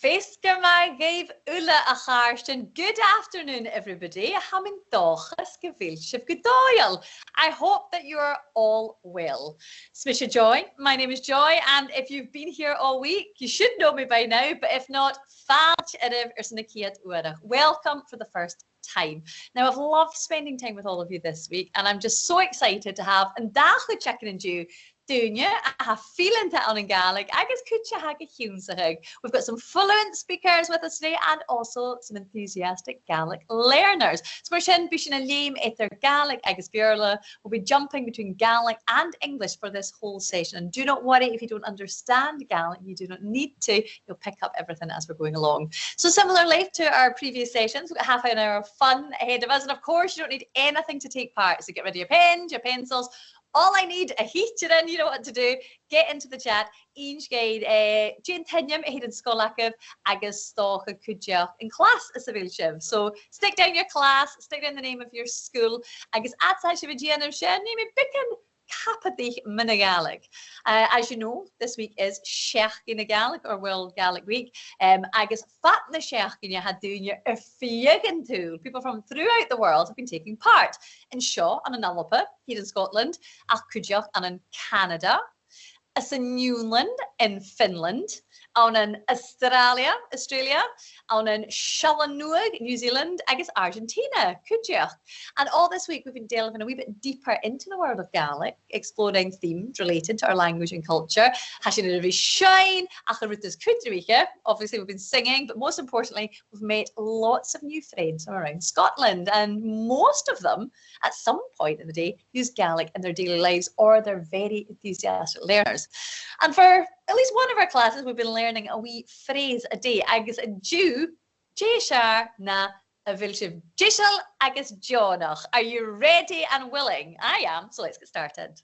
Féiscear mar gaibh Luchd-labhairt. Good afternoon, everybody. Hamin dochas Gaelic Gàidhlig. I hope that you are all well. Smisha Joy, my name is Joy, and if you've been here all week, you should know me by now, but if not, welcome for the first time. Now, I've loved spending time with all of you this week, and I'm just so excited to have an-asgaidh checking in you. I have feeling to an-asgaidh, agus cúte ha Gaelic. We've got some fluent speakers with us today and also some enthusiastic Gaelic learners. So we're sin bishin a lame their Gaelic agus Beurla. We'll be jumping between Gaelic and English for this whole session. And do not worry if you don't understand Gaelic, you do not need to. You'll pick up everything as we're going along. So similarly to our previous sessions, we've got half an hour of fun ahead of us. And of course, you don't need anything to take part. So get ready your pens, your pencils. All I need, a heat it in, you know what to do. Get into the chat. Aois, Jane Tinyam, mheadhan scoiltean, agus stocha chuid in class as Stiùiriche. So stick down your class, stick down the name of your school, agus FtMG and name it bicken Capadich Gaelic. As you know, this week is Seachdain Gaelic or World Gaelic Week. Agus fatna Seachdain had doing your tool. People from throughout the world have been taking part in Shaw and in Alpa, here in Scotland, Chuid and in Canada, as in Newland in Finland, on in Australia, on in Shallanuag, New Zealand, agus Argentina, Chuid. And all this week we've been delving a wee bit deeper into the world of Gaelic, exploring themes related to our language and culture. Obviously we've been singing, but most importantly, we've met lots of new friends from around Scotland, and most of them, at some point in the day, use Gaelic in their daily lives or they're very enthusiastic learners. And for at least one of our classes, we've been learning a wee phrase a day, agus a Jew, Jeshar na a vilshiv Jishal agus Jonach. Are you ready and willing? I am, so let's get started.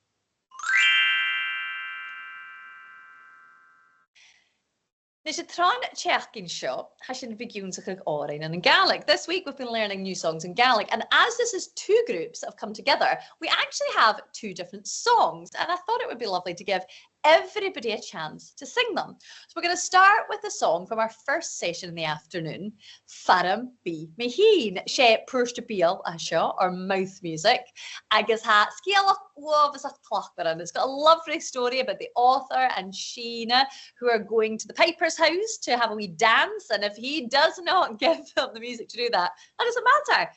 This is Tron Cheachdain Show, Hashin Vigiunsach Orin and in Gaelic. This week we've been learning new songs in Gaelic, and as this is two groups that have come together, we actually have two different songs, and I thought it would be lovely to give everybody a chance to sing them. So we're going to start with the song from our first session in the afternoon, FTMB she Purstabiel Asha, or mouth music. Agus ha Skialach love is a clock. It's got a lovely story about the author and Sheena who are going to the piper's house to have a wee dance, and if he does not give them the music to do that, that doesn't matter.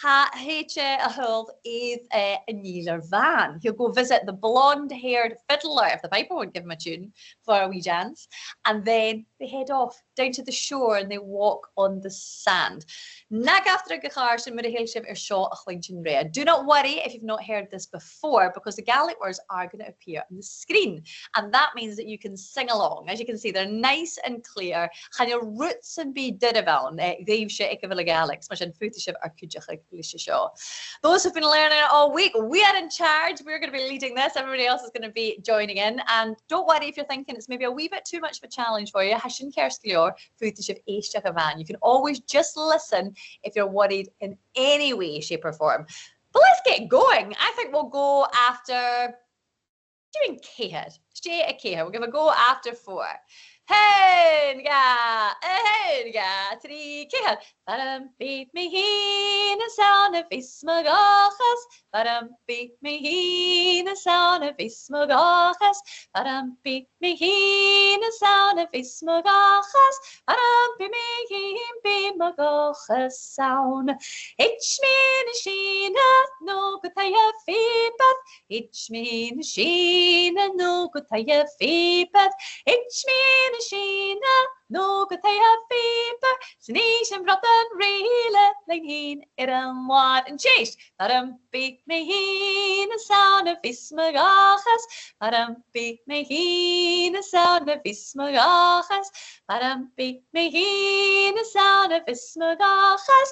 Ha heche a huld is a Neeler van. He'll go visit the blonde-haired fiddler if the piper won't give him a tune for a wee dance, and then they head off down to the shore and they walk on the sand. Nag after a gach and shaw a chloinn-sgoile. Do not worry if you've not heard this before, because the Gaelic words are going to appear on the screen, and that means that you can sing along. As you can see, they're nice and clear. Can your roots and be diddavan, Gaelic, smashing FTMG or Chuid. Those who've been learning it all week, we are in charge. We're going to be leading this. Everybody else is going to be joining in. And don't worry if you're thinking it's maybe a wee bit too much of a challenge for you. You can always just listen if you're worried in any way, shape or form. But let's get going. I think we'll go after doing Céad. We're going to go after 4. Hey, three, Céad. Beat me in the sound of Ismagachas. Beat me in the sound of Ismagachas. Beat me in the sound of Ismagachas. Beat me in Magachas sound. Itch me in the sheena, no good taya feepath. Itch me in the sheena, no good taya feepath. Itch me in the sheena, no good taya feepath. Sneeze and brother. Really, like in and one and chase. Beat me in the sound of Ismagachas. Beat me in the sound of Ismagachas. Beat me in the sound of Ismagachas.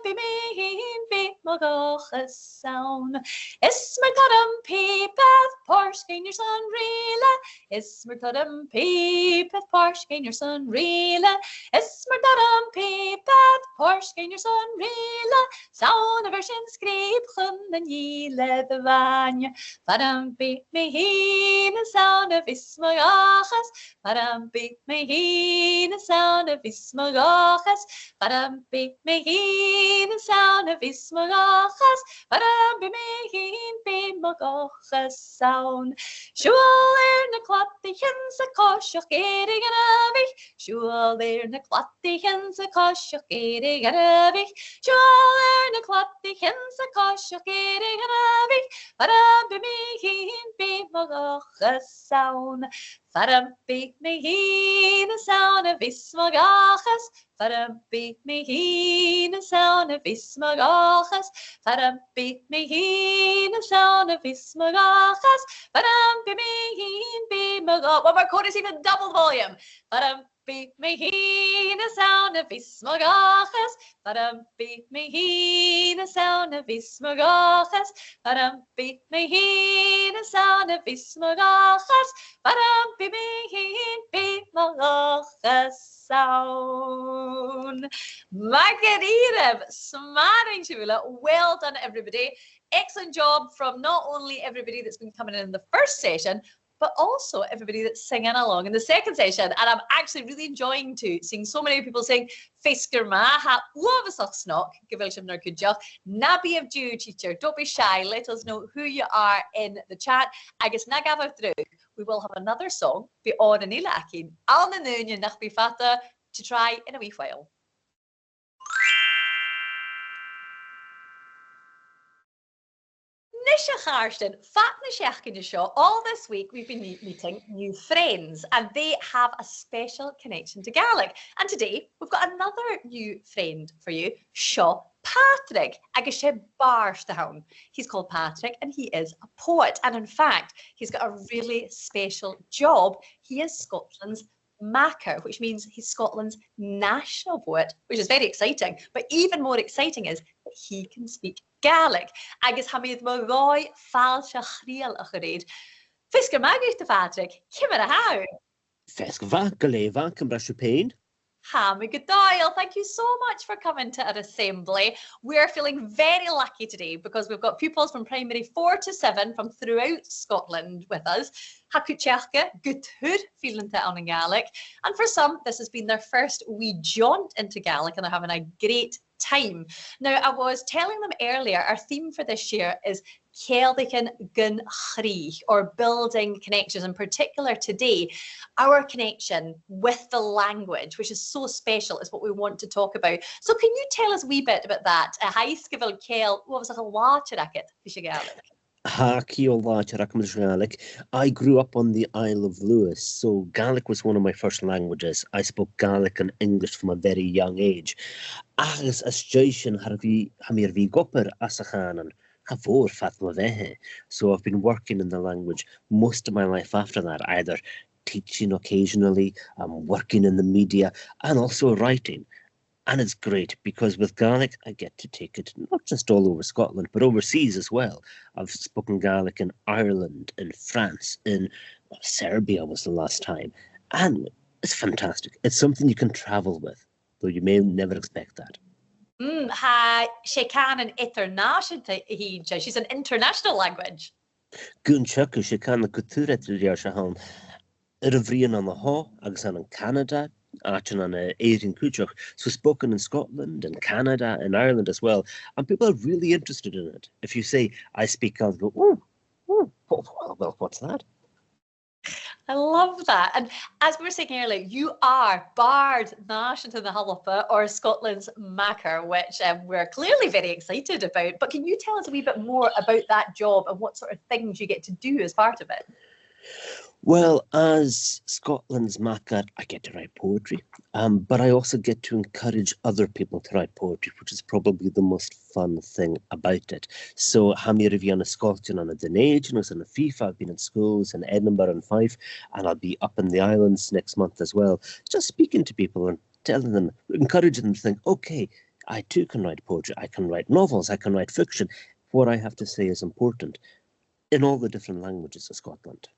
Beat me in Magachas sound. Ismagachas peepeth, Porsche in your son, really. Ismagachas peepeth, Porsche in your son, son rila, is maar daarom pipet, Porsche in your son rila, sound of version scrape, and yile the vanya, Padam beat me heen, the sound of ismagachas, Padam beat me heen, the sound of ismagachas, Padam beat me heen, the sound of ismagachas, Padam beat me heen, be magachas sound. Shul na clatti hens a koshach gering an avich. Shul na clatti hens a koshach gering an avich. Shul na clatti hens a koshach gering an avich. Padam be me heen be magachas sound. Padam beat me heen the sound of ismagachas. Padam beat me heen the sound of ismagachas. Padam beat me heen the sound of ismagachas. Padam beat me heen be magachas. One more chorus, even double volume. Padam beat me heen the sound of ismagachas. Padam beat me heen the sound of ismagachas. Padam beat me heen the sound of ismagachas. Padam beat me heen be magachas sound. Magadirib, smarting Shula. Well done, everybody. Excellent job from not only everybody that's been coming in the first session, but also everybody that's singing along in the second session. And I'm actually really enjoying seeing so many people saying, Fisker ma ha lovasach snock, Gavilsham nar kujach, Nabi of Jew teacher. Don't be shy, let us know who you are in the chat. Agus nagav through. We will have another song, be on an ilakin, al na noon nach be fata, to try in a wee while. All this week we've been meeting new friends and they have a special connection to Gaelic. And today we've got another new friend for you, Shaw Patrick. Agus Barstown. He's called Patrick and he is a poet. And in fact, he's got a really special job. He is Scotland's Mhair, which means he's Scotland's national poet, which is very exciting. But even more exciting is that he can speak Gaelic. Agus hamid mo roi falsha chriel a gereed. Fisker magich de Patrick, kimmer a hou. Fisk vakeleva can brush your pain. Hamigadail, thank you so much for coming to our assembly. We're feeling very lucky today because we've got pupils from primary 4 to 7 from throughout Scotland with us. Hakutjachke, Guthud, feeling to on Gaelic. And for some, this has been their first wee jaunt into Gaelic and they're having a great time. Now, I was telling them earlier, our theme for this year is Ceilidh gun chrí, or building connections. In particular today, our connection with the language, which is so special, is what we want to talk about. So can you tell us a wee bit about that? Haiscivil Ceil, what was a láitheil Gaelic? I grew up on the Isle of Lewis, so Gaelic was one of my first languages. I spoke Gaelic and English from a very young age. Agus as seisean hamir vi gopper asachanan. So I've been working in the language most of my life after that, either teaching occasionally, working in the media, and also writing. And it's great because with Gaelic, I get to take it not just all over Scotland, but overseas as well. I've spoken Gaelic in Ireland, in France, in Serbia was the last time. And it's fantastic. It's something you can travel with, though you may never expect that. She's an international language. Gunchaku, she can the culture shahan. Irvrian on the Haw, Agsan in Canada, Achan on Asian Kuchuk. So spoken in Scotland and Canada and Ireland as well. And people are really interested in it. If you say, I speak Gaelic, go, well, what's that? I love that. And as we were saying earlier, you are Bard Nation to the Hullapa, or Scotland's Mhair, which we're clearly very excited about. But can you tell us a wee bit more about that job and what sort of things you get to do as part of it? Well, as Scotland's Mhair, I get to write poetry, but I also get to encourage other people to write poetry, which is probably the most fun thing about it. So, Hamir of Yana scoiltean on a dhen, and on a FIFA, I've been in schools in Edinburgh and Fife, and I'll be up in the islands next month as well, just speaking to people and telling them, encouraging them to think, okay, I too can write poetry, I can write novels, I can write fiction. What I have to say is important in all the different languages of Scotland.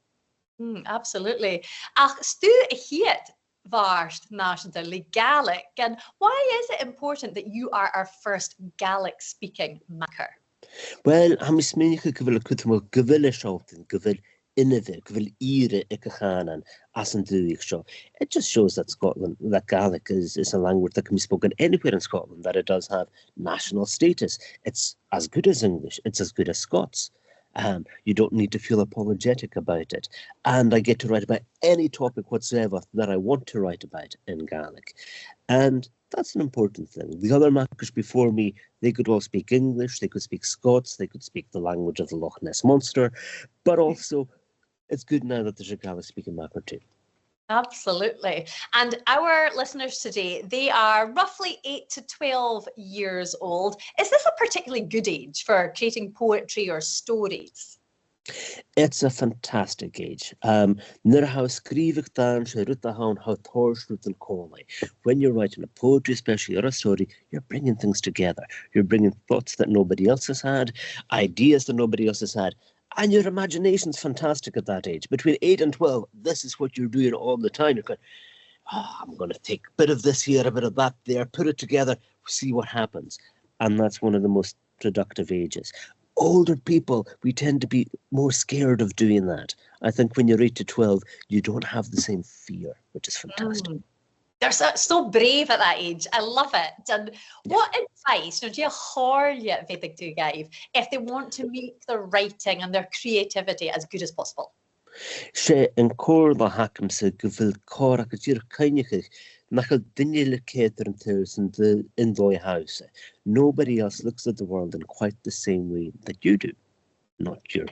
Absolutely. Ach, stu a hiet Leth-uair Gàidhlig. And why is it important that you are our first Gaelic speaking Mhair? Well, I'm smíocha go bhfuil cutamó go bhfuil seoltainn, go bhfuil inmhe, go bhfuil íre ag Ghearran as an dúigh seo. It just shows that Scotland, that Gaelic is a language that can be spoken anywhere in Scotland, that it does have national status. It's as good as English, it's as good as Scots. You don't need to feel apologetic about it. And I get to write about any topic whatsoever that I want to write about in Gaelic. And that's an important thing. The other Mhairics before me, they could all speak English, they could speak Scots, they could speak the language of the Loch Ness Monster, but also it's good now that there's a Gaelic speaking Mhair too. Absolutely. And our listeners today, they are roughly 8 to 12 years old. Is this a particularly good age for creating poetry or stories? It's a fantastic age. When you're writing a poetry, especially or a story, you're bringing things together. You're bringing thoughts that nobody else has had, ideas that nobody else has had. And your imagination's fantastic at that age. Between 8 and 12, this is what you're doing all the time. You're going, oh, I'm going to take a bit of this here, a bit of that there, put it together, see what happens. And that's one of the most productive ages. Older people, we tend to be more scared of doing that. I think when you're 8 to 12, you don't have the same fear, which is fantastic. They're so brave at that age. I love it. And what advice do you have if they want to make their writing and their creativity as good as possible? Sé an cór le hacamsa go bhfuil córa go dtír caineach nach go duine le céadar an turas in dói house. Nobody else looks at the world in quite the same way that you do. Not your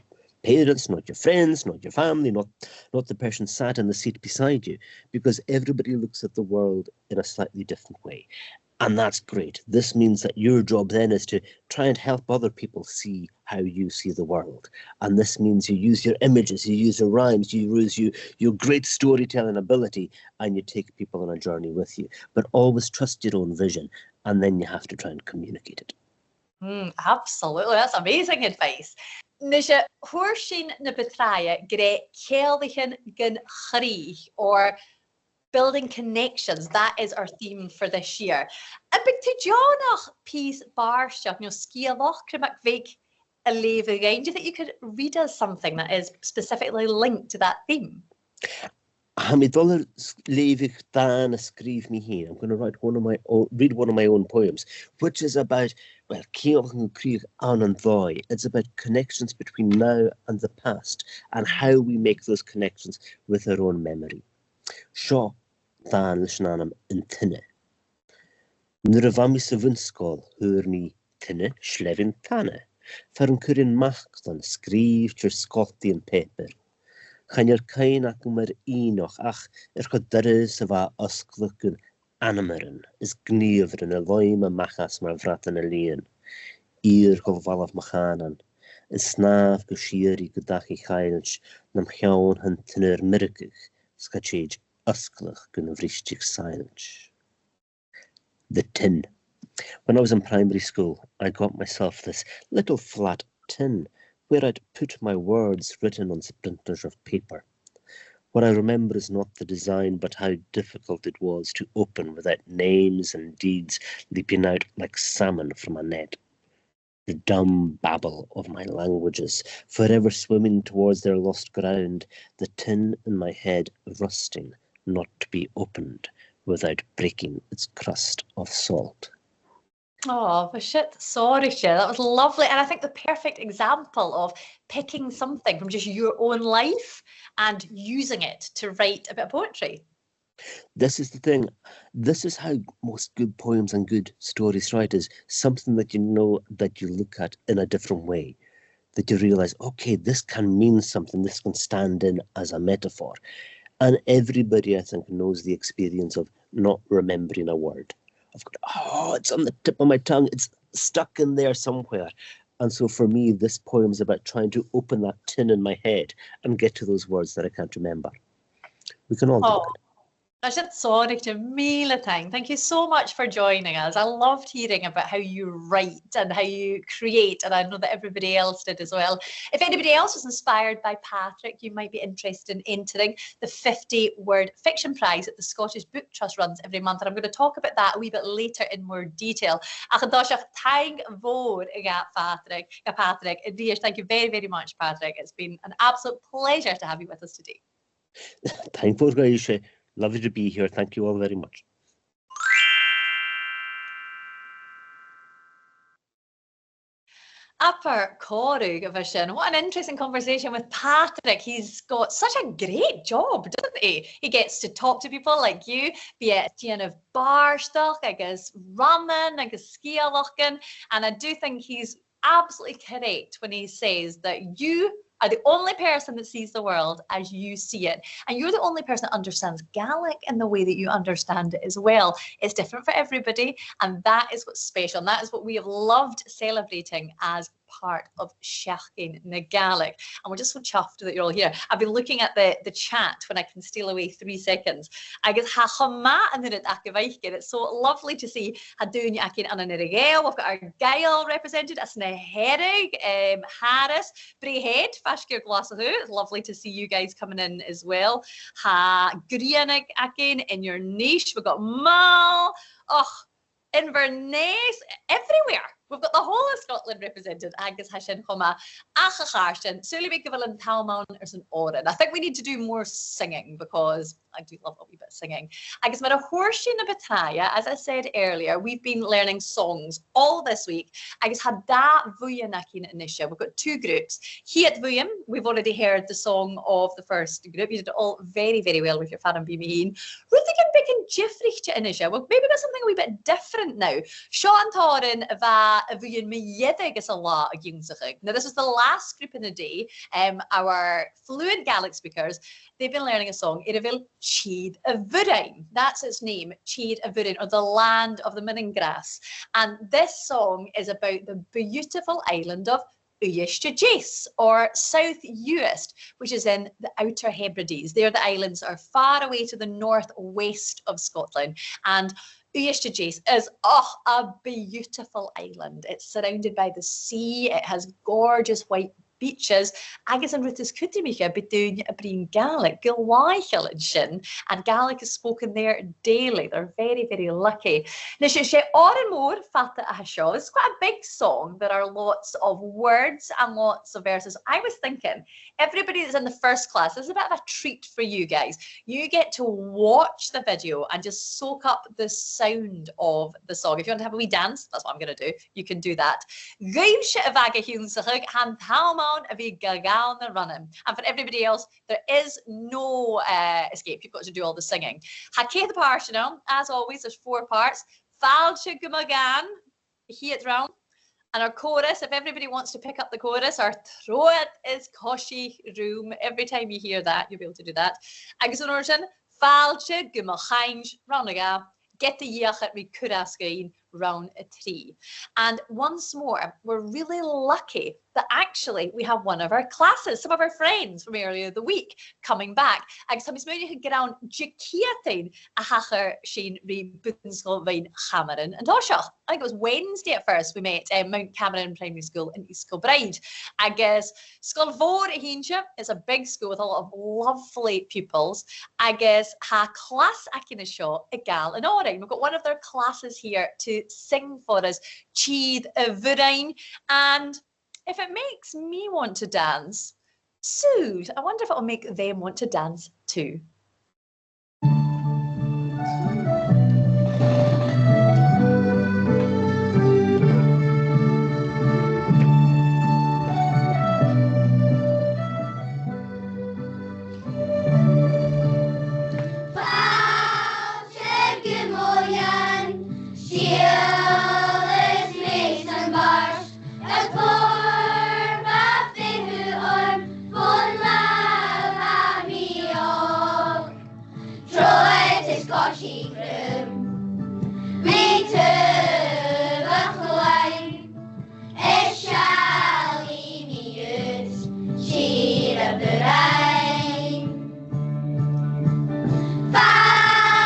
parents, not your friends, not your family, not the person sat in the seat beside you, because everybody looks at the world in a slightly different way. And that's great. This means that your job then is to try and help other people see how you see the world. And this means you use your images, you use your rhymes, you use your great storytelling ability, and you take people on a journey with you. But always trust your own vision, and then you have to try and communicate it. Absolutely. That's amazing advice. Nisha, huairsín na betraia gre ceilidhean gan chríoch, or building connections. That is our theme for this year. A bit to Jonach P4-7, scialach crymach vig a leibh again. Do you think you could read us something that is specifically linked to that theme? I'm going to read one of my own poems, which is about, well, it's about connections between now and the past and how we make those connections with our own memory. Seo dan lisnanam in tinne. Nuair a bhaimi sa bhunscoil thuair ní tinne slevin tanne. Fer an cuireann machtan scríbtear scoiltean paper. Chainnear cain ac mar ioch ach go dure sa bha osclacún anamaran is gníomhran a loime machas mar bhratan a líon. Ír go bhalah machanan. Is snáb go siari go dachi chailch nam cheann han tinnear miricich scatchéid osclach gun bhrístich silence. The tin. When I was in primary school, I got myself this little flat tin where I'd put my words written on splinters of paper. What I remember is not the design, but how difficult it was to open without names and deeds leaping out like salmon from a net. The dumb babble of my languages, forever swimming towards their lost ground, the tin in my head rusting, not to be opened without breaking its crust of salt. Oh, Stiùiriche. That was lovely. And I think the perfect example of picking something from just your own life and using it to write a bit of poetry. This is the thing. This is how most good poems and good stories write, is something that you know that you look at in a different way. That you realize, okay, this can mean something. This can stand in as a metaphor. And everybody, I think, knows the experience of not remembering a word. I've got, oh, it's on the tip of my tongue. It's stuck in there somewhere. And so for me, this poem is about trying to open that tin in my head and get to those words that I can't remember. We can all do it. Thank you so much for joining us. I loved hearing about how you write and how you create, and I know that everybody else did as well. If anybody else was inspired by Patrick, you might be interested in entering the 50-word fiction prize that the Scottish Book Trust runs every month, and I'm going to talk about that a wee bit later in more detail. Patrick. Thank you very, very much, Patrick. It's been an absolute pleasure to have you with us today. Thank you, Gaisha. Lovely to be here. Thank you all very much. Upper Corrug Vision. What an interesting conversation with Patrick. He's got such a great job, doesn't he? He gets to talk to people like you, be it of barstock, agus ramen, agus skialochan. And I do think he's absolutely correct when he says that you are the only person that sees the world as you see it. And you're the only person that understands Gaelic in the way that you understand it as well. It's different for everybody, and that is what's special. And that is what we have loved celebrating as part of Seachdain na Gaelic. And we're just so chuffed that you're all here. I've been looking at the chat when I can steal away 3 seconds. Agus ha chama and then it's so lovely to see Hadún Akin and an-asgaidh. We've got our Gael represented as Mhair, Harris, Brehead, Fashkir Glasahu. It's lovely to see you guys coming in as well. Ha Ghearran Akin in your niche. We've got Mal, Inverness, everywhere. We've got the whole of Scotland represented. Agus Hashin Homa, Achacharshin, Sully Givalin Talmon or St. Oren. I think we need to do more singing because I do love a wee bit of singing. Agus Mara Horshin na Bataya, as I said earlier, we've been learning songs all this week. Agus had that Vuyan-akin initiative. We've got 2 groups. Here at Vuyan, we've already heard the song of the first group. You did it all very, very well with your FTMB. Ruthigan Bicken Jiffrichte initiative. Well, maybe that's something a wee bit different now. Sean Torin va Vuyan mheadhan is a lot of Ghearran. Now, this is the last group in the day. Our fluent Gaelic speakers, they've been learning a song. Chùid-labhairt. That's its name, Chùid-labhairt, or the land of the midden grass. And this song is about the beautiful island of Luchd-labhairt or South Uist, which is in the Outer Hebrides. There, the islands are far away to the northwest of Scotland. And Luchd-labhairt is a beautiful island. It's surrounded by the sea. It has gorgeous white beaches. Agus an rutas Kutimicha between Gaelic, làitheil and sinn, and Gaelic is spoken there daily. They're very, very lucky. Now, she more fata a show. It's quite a big song. There are lots of words and lots of verses. I was thinking, everybody that's in the first class, this is a bit of a treat for you guys. You get to watch the video and just soak up the sound of the song. If you want to have a wee dance, that's what I'm going to do. You can do that. And for everybody else, there is no escape. You've got to do all the singing. Hake the Parshanel, as always, there's 4 parts. Falche Gumagan, heat round. And our chorus, if everybody wants to pick up the chorus, our throw it is Koshi room. Every time you hear that, you'll be able to do that. Agus an origin, Falche Gumachainj Ranaga, get the Yachat we could ask in round a tree. And once more, we're really lucky that actually we have one of our classes, some of our friends from earlier the week coming back. Agus ha mis moidig Ghearran Jikiatain a hacher sin ri bùthan-obrach Ghearran and Toshach. I think it was Wednesday at first we met Mount Cameron Primary School in East Kilbride. Agus Scoiltean Hinja is a big school with a lot of lovely pupils. Agus ha class akin show a gal in Oring. We've got one of their classes here to sing for us, Chùid-labhairt. And if it makes me want to dance, so I wonder if it'll make them want to dance too. Bye.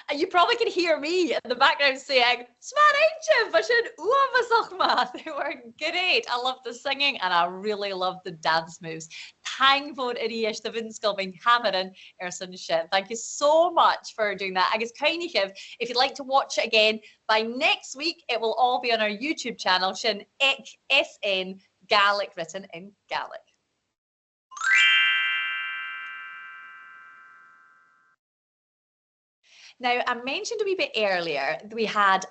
And you probably can hear me in the background saying, they were great. I love the singing and I really love the dance moves. Thank you so much for doing that. I guess if you'd like to watch it again, by next week, it will all be on our YouTube channel, SN Gaelic, written in Gaelic. Now, I mentioned a wee bit earlier that we had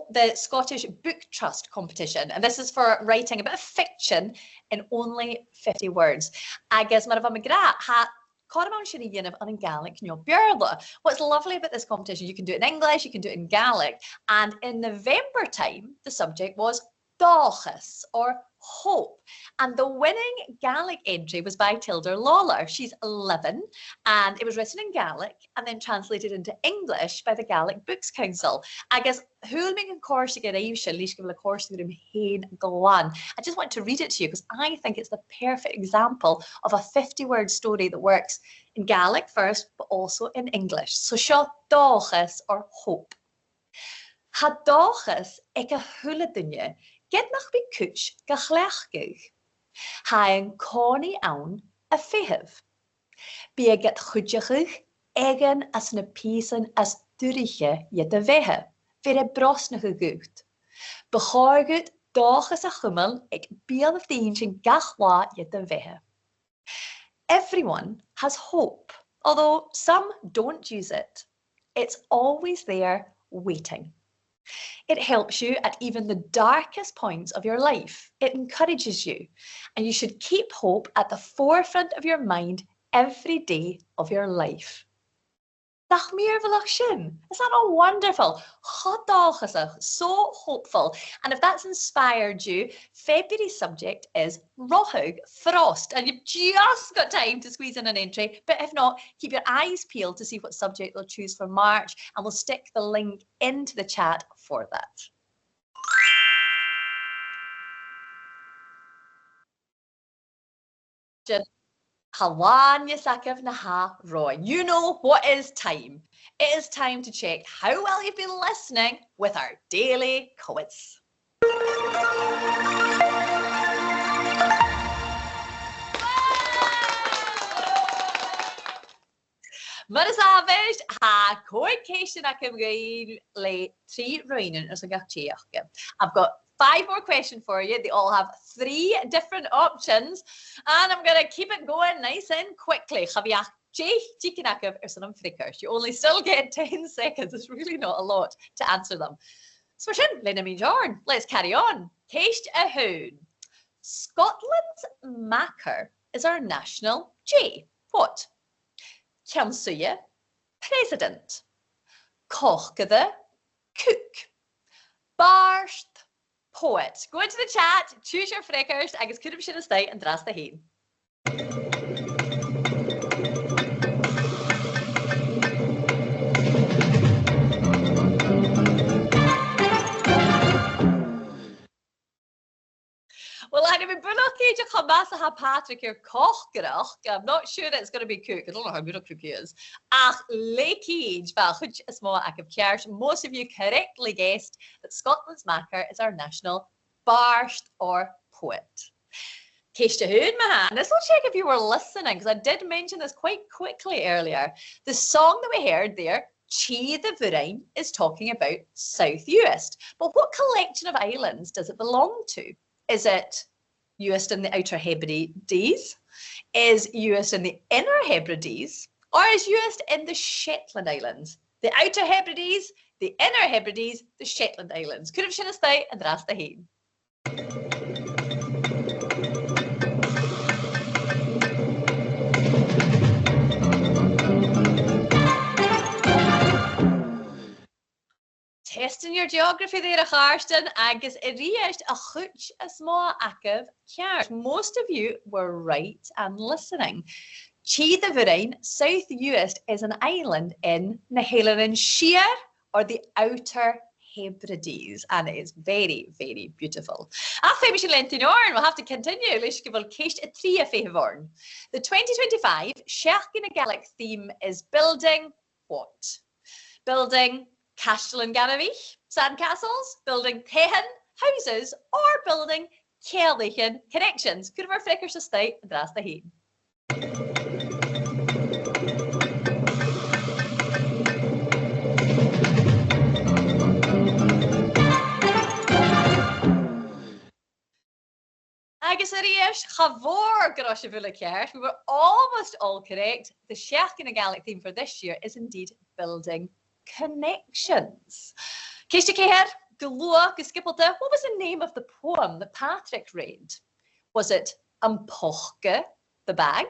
the Scottish Book Trust competition, and this is for writing a bit of fiction in only 50 words. Agus mar bha magra ha Cormac Shireen of an Gaelic Beurla. What's lovely about this competition, you can do it in English, you can do it in Gaelic, and in November time, the subject was Dáchas, or hope, and the winning Gaelic entry was by Tilda Lawler. She's 11 and it was written in Gaelic and then translated into English by the Gaelic Books Council. I guess Hulming and Corsica Ghearran. I just want to read it to you because I think it's the perfect example of a 50-word story that works in Gaelic first but also in English. So seo Dáchas, or hope. Ha Dáchas ag a thula duine get nach be kuch gach. Ha an corny aun a fehiv. Be a get chudjachig, egen as na piezen as Stiùiriche yet a vehe, vir a brosnige gut. Begorgut dages a chummel, ik beel of the ancient gachwa yet a vehe. Everyone has hope, although some don't use it. It's always there waiting. It helps you at even the darkest points of your life. It encourages you, and you should keep hope at the forefront of your mind every day of your life. Dag meer sin. Is that not wonderful? So hopeful. And if that's inspired you, February's subject is Rothug, frost. And you've just got time to squeeze in an entry. But if not, keep your eyes peeled to see what subject they'll choose for March. And we'll stick the link into the chat for that. You know what is time. It is time to check how well you've been listening with our daily quiz. Mar is average ha coecation ac ymgyn le 3 rwy'n as a gach. I've got 5 more questions for you. They all have 3 different options, and I'm going to keep it going nice and quickly. You only still get 10 seconds. It's really not a lot to answer them. So let's carry on. Keist a hoon. Scotland's Mhair is our national J. What? Ceann-suile, president. Cóchgada, cook. Barst, poet. Go into the chat, choose your frickers, agus cuidim sin Seachdain and dras the hain. Well, I'm going to be Bullockie to Patrick your Kochgerach. I'm not sure it's going to be cook. I don't know how good a cook is. Ach, Leakage, well, which is more active cares. Most of you correctly guessed that Scotland's Mhair is our national barst or poet. Case to hoon, Mhair. Let's check if you were listening, because I did mention this quite quickly earlier. The song that we heard there, Stiùiriche, is talking about South-Uist. But what collection of islands does it belong to? Is it Uist in the Outer Hebrides? Is Uist in the Inner Hebrides? Or is Uist in the Shetland Islands? The Outer Hebrides, the Inner Hebrides, the Shetland Islands. Could have Seachdain and dras the hain. Testing your geography there, Ghearran, agus iriist a chuid a smá active ceart. Most of you were right and listening. Stiùiriche, South-Uist, is an island in na Ghearran Shear, or the Outer Hebrides, and it is very, very beautiful. FtMG we'll have to continue. The 2025 Seachdain Gaelic theme is building what? Building Castellan-Ganavich, sandcastles, building dhen, houses, or building Gaelic connections. Could have our frickers to stay and dras the hain. Agus iriist, chavor grosha Bilingual. We were almost all correct. The Seachdain Gaelic theme for this year is indeed building connections. Case to Céir, Galua, Skippelta, what was the name of the poem that Patrick read? Was it An Pochge, the bag,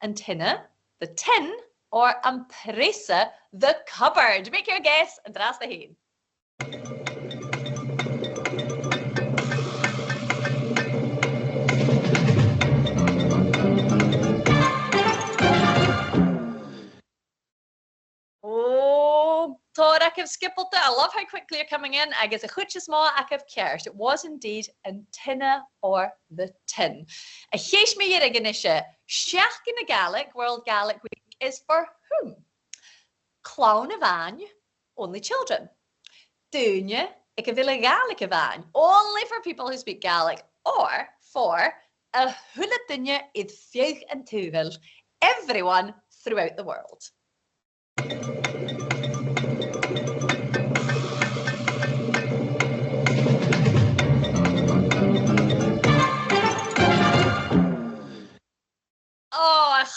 An Tinne, the tin, or An Presa, the cupboard? Make your guess and dras the hain. Active Skippelta. I love how quickly you're coming in. I guess a chuid small active cares. It was indeed an tinne or the tin. A chéis me here again Seachdain Gaelic World Gaelic Week is for whom? Chloinn-sgoile, only children. Dhen, ik wil Gaelic van, only for people who speak Gaelic, or for a hula dynne id fiach and tuvel, everyone throughout the world.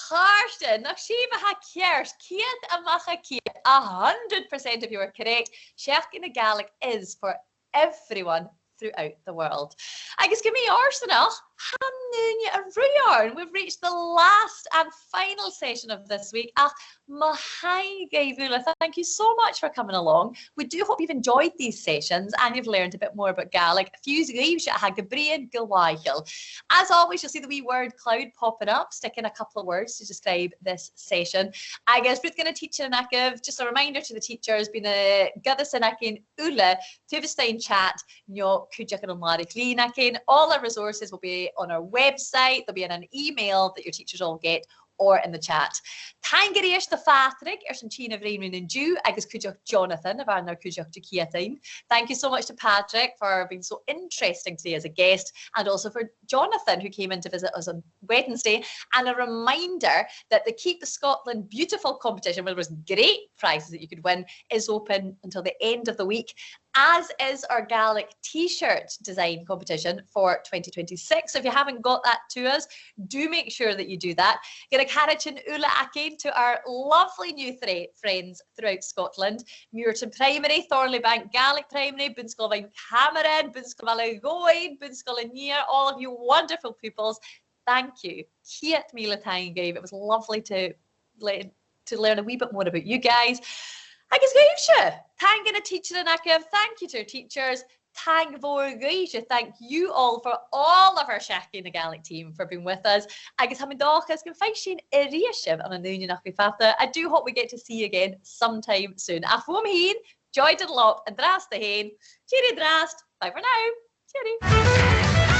Ghearran, nach Shiva ha Kiers, Kiet and Macha Kiet, 100% of you are correct. Seachdain Gaelic is for everyone throughout the world. I guess give me yours now. Hanúne a Rúarn. We've reached the last and final session of this week. Beurla, thank you so much for coming along. We do hope you've enjoyed these sessions and you've learned a bit more about Gaelic. As always, you'll see the wee word cloud popping up, sticking a couple of words to describe this session. I guess we're going to teach an active. Just a reminder to the teachers, been a Gaelic Ula, Tuvastein chat, Nyo Kujakan and Làitheil. All our resources will be on our website. They'll be in an email that your teachers all get, or in the chat. Thank you to Patrick, some China Vreemrin and Jew, agus Kujok Jonathan, of our Kujok to Kiatain. Thank you so much to Patrick for being so interesting today as a guest, and also for Jonathan, who came in to visit us on Wednesday. And a reminder that the Keep the Scotland Beautiful competition, where there was great prizes that you could win, is open until the end of the week. as is our Gaelic t-shirt design competition for 2026. So if you haven't got that to us, do make sure that you do that. Gaelic Harachin Ula Akin to our lovely new friends throughout Scotland. Muirton Primary, Thornleybank Gaelic Primary, Bilingual Cameron, Bilingual Bilingual, all of you wonderful pupils. Thank you. Kiat Mila Tangave. It was lovely to learn a wee bit more about you guys. Aois, thank a teacher and thank you to our teachers. Thank you all for all of our Shaki and the Gaelic team for being with us. I do hope we get to see you again sometime soon. Joy to the lot and drast the hain. Cheery drast. Bye for now. Cheery.